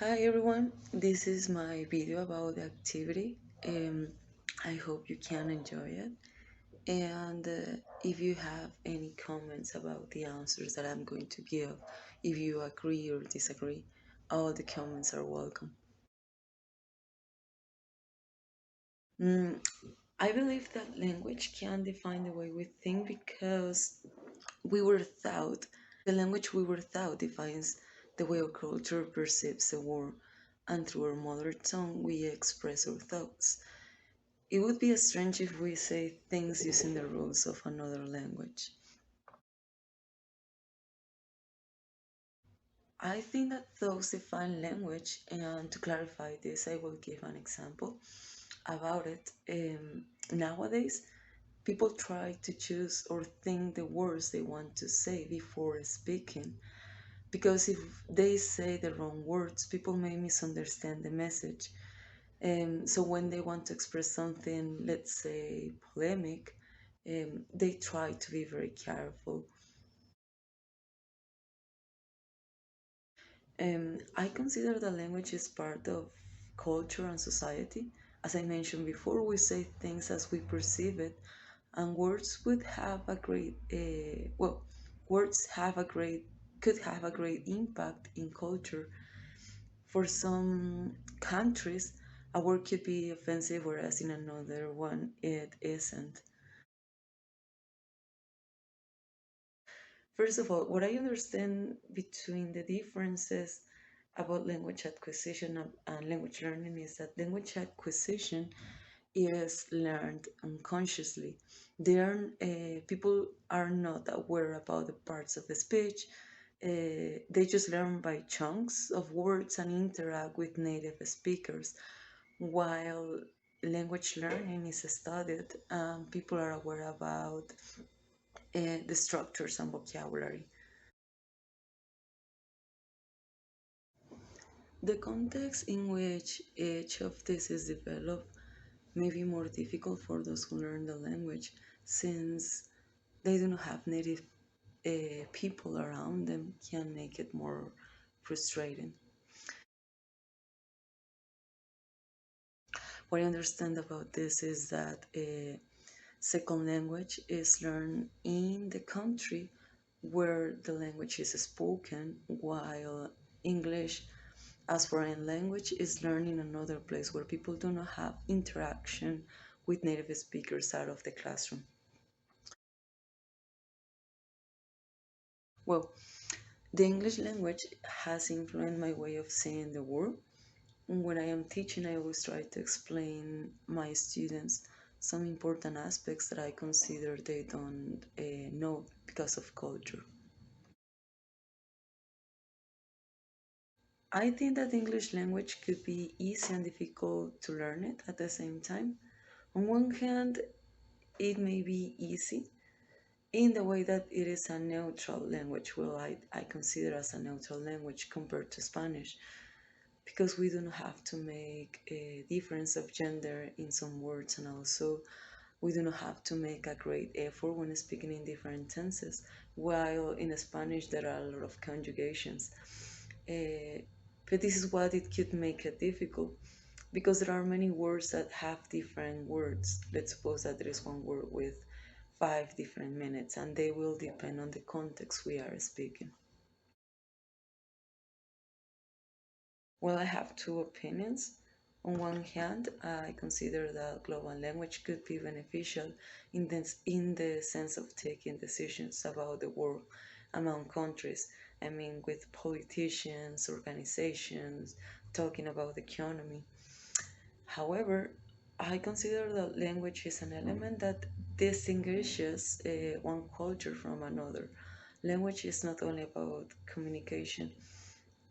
Hi everyone, this is my video about the activity. I hope you can enjoy it. And if you have any comments about the answers that I'm going to give, if you agree or disagree, all the comments are welcome. Mm, I believe that language can define the way we think because we were taught, the language we were taught defines the way our culture perceives the world, and through our mother tongue we express our thoughts. It would be strange if we say things using the rules of another language. I think that those define language, and to clarify this, I will give an example about it. Nowadays, people try to choose or think the words they want to say before speaking, because if they say the wrong words, people may misunderstand the message. So when they want to express something, let's say polemic, they try to be very careful. I consider that language is part of culture and society. As I mentioned before, we say things as we perceive it, and words would have a great, words have a great, could have a great impact in culture. For some countries, a word could be offensive, whereas in another one it isn't. First of all, what I understand between the differences about language acquisition and language learning is that language acquisition is learned unconsciously. People are not aware about the parts of the speech. They just learn by chunks of words and interact with native speakers. While language learning is studied, people are aware about the structures and vocabulary. The context in which each of this is developed may be more difficult for those who learn the language since they do not have native people around them can make it more frustrating. What I understand about this is that a second language is learned in the country where the language is spoken, while English as foreign language is learned in another place where people do not have interaction with native speakers out of the classroom. Well, the English language has influenced my way of seeing the world. When I am teaching, I always try to explain my students some important aspects that I consider they don't know because of culture. I think that English language could be easy and difficult to learn it at the same time. On one hand, it may be easy in the way that it is a neutral language. Well, I consider as a neutral language compared to Spanish because we don't have to make a difference of gender in some words, and also we do not have to make a great effort when speaking in different tenses, while in Spanish there are a lot of conjugations. Uh, but this is what it could make it difficult because there are many words that have different words. Let's suppose that there is one word with five different minutes, and they will depend on the context we are speaking. Well, I have two opinions. On one hand, I consider that global language could be beneficial in the sense of taking decisions about the world among countries. I mean, with politicians, organizations, talking about the economy. However, I consider that language is an element that distinguishes one culture from another. Language is not only about communication,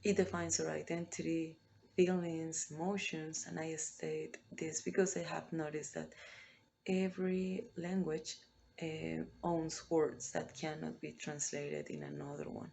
it defines our identity, feelings, emotions, and I state this because I have noticed that every language owns words that cannot be translated in another one.